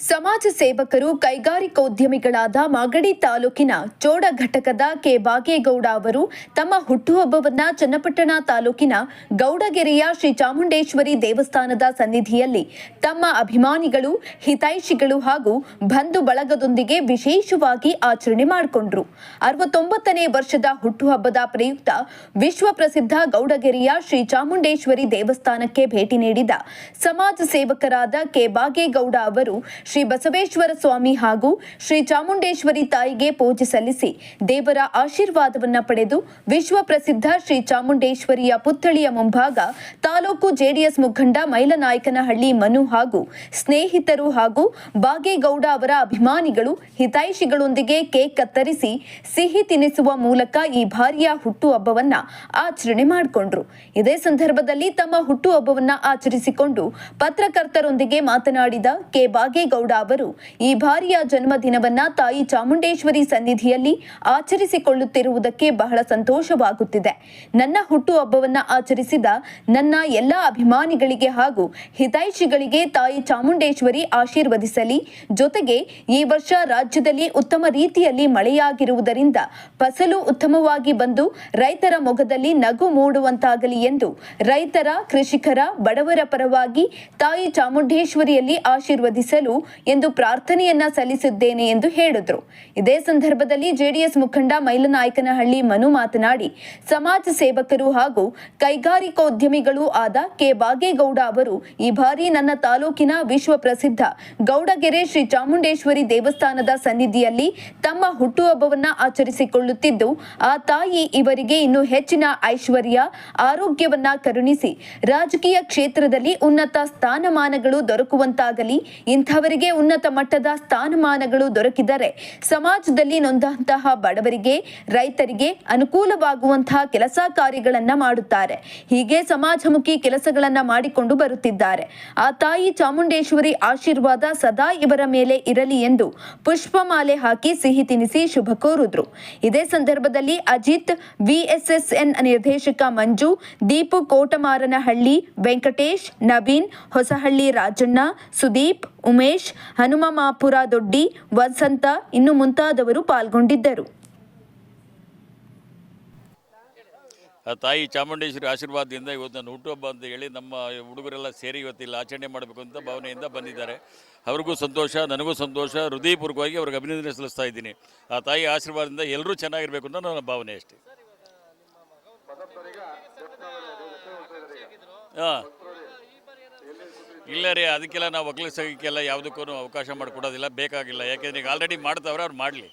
ಸಮಾಜ ಸೇವಕರು ಕೈಗಾರಿಕೋದ್ಯಮಿಗಳಾದ ಮಾಗಡಿ ತಾಲೂಕಿನ ಚೋಡ ಘಟಕದ ಕೆ ಬಾಗೇಗೌಡ ಅವರು ತಮ್ಮ ಹುಟ್ಟುಹಬ್ಬವನ್ನು ಚನ್ನಪಟ್ಟಣ ತಾಲೂಕಿನ ಗೌಡಗೆರೆಯ ಶ್ರೀ ಚಾಮುಂಡೇಶ್ವರಿ ದೇವಸ್ಥಾನದ ಸನ್ನಿಧಿಯಲ್ಲಿ ತಮ್ಮ ಅಭಿಮಾನಿಗಳು, ಹಿತೈಷಿಗಳು ಹಾಗೂ ಬಂಧು ಬಳಗದೊಂದಿಗೆ ವಿಶೇಷವಾಗಿ ಆಚರಣೆ ಮಾಡಿಕೊಂಡರು. 69ನೇ ವರ್ಷದ ಹುಟ್ಟುಹಬ್ಬದ ಪ್ರಯುಕ್ತ ವಿಶ್ವ ಪ್ರಸಿದ್ಧ ಗೌಡಗೆರೆಯ ಶ್ರೀ ಚಾಮುಂಡೇಶ್ವರಿ ದೇವಸ್ಥಾನಕ್ಕೆ ಭೇಟಿ ನೀಡಿದ ಸಮಾಜ ಸೇವಕರಾದ ಕೆ ಬಾಗೇಗೌಡ ಅವರು ಶ್ರೀ ಬಸವೇಶ್ವರ ಸ್ವಾಮಿ ಹಾಗೂ ಶ್ರೀ ಚಾಮುಂಡೇಶ್ವರಿ ತಾಯಿಗೆ ಪೂಜೆ ಸಲ್ಲಿಸಿ ದೇವರ ಆಶೀರ್ವಾದವನ್ನ ಪಡೆದು ವಿಶ್ವ ಪ್ರಸಿದ್ಧ ಶ್ರೀ ಚಾಮುಂಡೇಶ್ವರಿಯ ಪುತ್ಥಳಿಯ ಮುಂಭಾಗ ತಾಲೂಕು ಜೆಡಿಎಸ್ ಮುಖಂಡ ಮೈಲನಾಯಕನಹಳ್ಳಿ ಮನು ಹಾಗೂ ಸ್ನೇಹಿತರು ಹಾಗೂ ಬಾಗೇಗೌಡ ಅವರ ಅಭಿಮಾನಿಗಳು, ಹಿತೈಷಿಗಳೊಂದಿಗೆ ಕೇಕ್ ಕತ್ತರಿಸಿ ಸಿಹಿ ತಿನ್ನಿಸುವ ಮೂಲಕ ಈ ಬಾರಿಯ ಹುಟ್ಟುಹಬ್ಬವನ್ನ ಆಚರಣೆ ಮಾಡಿಕೊಂಡ್ರು. ಇದೇ ಸಂದರ್ಭದಲ್ಲಿ ತಮ್ಮ ಹುಟ್ಟುಹಬ್ಬವನ್ನ ಆಚರಿಸಿಕೊಂಡು ಪತ್ರಕರ್ತರೊಂದಿಗೆ ಮಾತನಾಡಿದ ಕೆ ಬಾಗೇಗೌಡ ಅವರು ಈ ಬಾರಿಯ ಜನ್ಮದಿನವನ್ನ ತಾಯಿ ಚಾಮುಂಡೇಶ್ವರಿ ಸನ್ನಿಧಿಯಲ್ಲಿ ಆಚರಿಸಿಕೊಳ್ಳುತ್ತಿರುವುದಕ್ಕೆ ಬಹಳ ಸಂತೋಷವಾಗುತ್ತಿದೆ. ನನ್ನ ಹುಟ್ಟುಹಬ್ಬವನ್ನ ಆಚರಿಸಿದ ನನ್ನ ಎಲ್ಲ ಅಭಿಮಾನಿಗಳಿಗೆ ಹಾಗೂ ಹಿತೈಷಿಗಳಿಗೆ ತಾಯಿ ಚಾಮುಂಡೇಶ್ವರಿ ಆಶೀರ್ವದಿಸಲಿ. ಜೊತೆಗೆ ಈ ವರ್ಷ ರಾಜ್ಯದಲ್ಲಿ ಉತ್ತಮ ರೀತಿಯಲ್ಲಿ ಮಳೆಯಾಗಿರುವುದರಿಂದ ಫಸಲು ಉತ್ತಮವಾಗಿ ಬಂದು ರೈತರ ಮೊಗದಲ್ಲಿ ನಗು ಮೂಡುವಂತಾಗಲಿ ಎಂದು ರೈತರ, ಕೃಷಿಕರ, ಬಡವರ ಪರವಾಗಿ ತಾಯಿ ಚಾಮುಂಡೇಶ್ವರಿಯಲ್ಲಿ ಆಶೀರ್ವದಿಸಲು ಎಂದು ಪ್ರಾರ್ಥನೆಯನ್ನ ಸಲ್ಲಿಸಿದ್ದೇನೆ ಎಂದು ಹೇಳಿದರು. ಇದೇ ಸಂದರ್ಭದಲ್ಲಿ ಜೆಡಿಎಸ್ ಮುಖಂಡ ಮೈಲನಾಯಕನಹಳ್ಳಿ ಮನು ಮಾತನಾಡಿ, ಸಮಾಜ ಸೇವಕರು ಹಾಗೂ ಕೈಗಾರಿಕೋದ್ಯಮಿಗಳೂ ಆದ ಕೆ ಬಾಗೇಗೌಡ ಅವರು ಈ ಬಾರಿ ನನ್ನ ತಾಲೂಕಿನ ವಿಶ್ವ ಪ್ರಸಿದ್ಧ ಗೌಡಗೆರೆ ಶ್ರೀ ಚಾಮುಂಡೇಶ್ವರಿ ದೇವಸ್ಥಾನದ ಸನ್ನಿಧಿಯಲ್ಲಿ ತಮ್ಮ ಹುಟ್ಟುಹಬ್ಬವನ್ನ ಆಚರಿಸಿಕೊಳ್ಳುತ್ತಿದ್ದು, ಆ ತಾಯಿ ಇವರಿಗೆ ಇನ್ನೂ ಹೆಚ್ಚಿನ ಐಶ್ವರ್ಯ, ಆರೋಗ್ಯವನ್ನ ಕರುಣಿಸಿ ರಾಜಕೀಯ ಕ್ಷೇತ್ರದಲ್ಲಿ ಉನ್ನತ ಸ್ಥಾನಮಾನಗಳು ದೊರಕುವಂತಾಗಲಿ. ಇಂಥವರಿಗೆ ಉನ್ನತ ಮಟ್ಟದ ಸ್ಥಾನಮಾನಗಳು ದೊರಕಿದರೆ ಸಮಾಜದಲ್ಲಿ ನೊಂದಂತಹ ಬಡವರಿಗೆ, ರೈತರಿಗೆ ಅನುಕೂಲವಾಗುವಂತಹ ಕೆಲಸ ಕಾರ್ಯಗಳನ್ನ ಮಾಡುತ್ತಾರೆ. ಹೀಗೆ ಸಮಾಜಮುಖಿ ಕೆಲಸಗಳನ್ನ ಮಾಡಿಕೊಂಡು ಬರುತ್ತಿದ್ದಾರೆ. ಆ ತಾಯಿ ಚಾಮುಂಡೇಶ್ವರಿ ಆಶೀರ್ವಾದ ಸದಾ ಇವರ ಮೇಲೆ ಇರಲಿ ಎಂದು ಪುಷ್ಪಮಾಲೆ ಹಾಕಿ ಸಿಹಿ ತಿನಿಸಿ ಶುಭ ಕೋರಿದ್ರು. ಇದೇ ಸಂದರ್ಭದಲ್ಲಿ ಅಜಿತ್, ವಿಎಸ್ಎಸ್ಎನ್ ನಿರ್ದೇಶಕ ಮಂಜು, ದೀಪು ಕೋಟಮಾರನಹಳ್ಳಿ, ವೆಂಕಟೇಶ್, ನವೀನ್, ಹೊಸಹಳ್ಳಿ ರಾಜಣ್ಣ, ಸುದೀಪ್, ಉಮೇಶ್, ಹನುಮಮಾಪುರ ದೊಡ್ಡಿ, ವಸಂತ ಇನ್ನು ಮುಂತಾದವರು ಪಾಲ್ಗೊಂಡಿದ್ದರು. ತಾಯಿ ಚಾಮುಂಡೇಶ್ವರಿ ಆಶೀರ್ವಾದದಿಂದ ಇವತ್ತು ನನ್ನ ಹುಟ್ಟುಹಬ್ಬ ಅಂತ ಹೇಳಿ ನಮ್ಮ ಹುಡುಗರೆಲ್ಲ ಸೇರಿ ಇವತ್ತಿಲ್ಲಿ ಆಚರಣೆ ಮಾಡಬೇಕು ಅಂತ ಭಾವನೆಯಿಂದ ಬಂದಿದ್ದಾರೆ. ಅವ್ರಿಗೂ ಸಂತೋಷ, ನನಗೂ ಸಂತೋಷ. ಹೃದಯಪೂರ್ವಕವಾಗಿ ಅವ್ರಿಗೆ ಅಭಿನಂದನೆ ಸಲ್ಲಿಸ್ತಾ ಇದ್ದೀನಿ. ಆ ತಾಯಿ ಆಶೀರ್ವಾದದಿಂದ ಎಲ್ಲರೂ ಚೆನ್ನಾಗಿರಬೇಕು ಅಂತ ನನ್ನ ಭಾವನೆ ಅಷ್ಟೇ. ಹಾಂ, ಇಲ್ಲ ರೀ, ಅದಕ್ಕೆಲ್ಲ ನಾವು ಒಕ್ಕಲಿಸೋಕ್ಕೆಲ್ಲ ಯಾವುದಕ್ಕೂ ಅವಕಾಶ ಮಾಡಿಕೊಡೋದಿಲ್ಲ, ಬೇಕಾಗಿಲ್ಲ. ಯಾಕೆಂದರೆ ಈಗ ಆಲ್ರೆಡಿ ಮಾಡ್ತಾವ್ರೆ, ಅವ್ರು ಮಾಡಲಿ.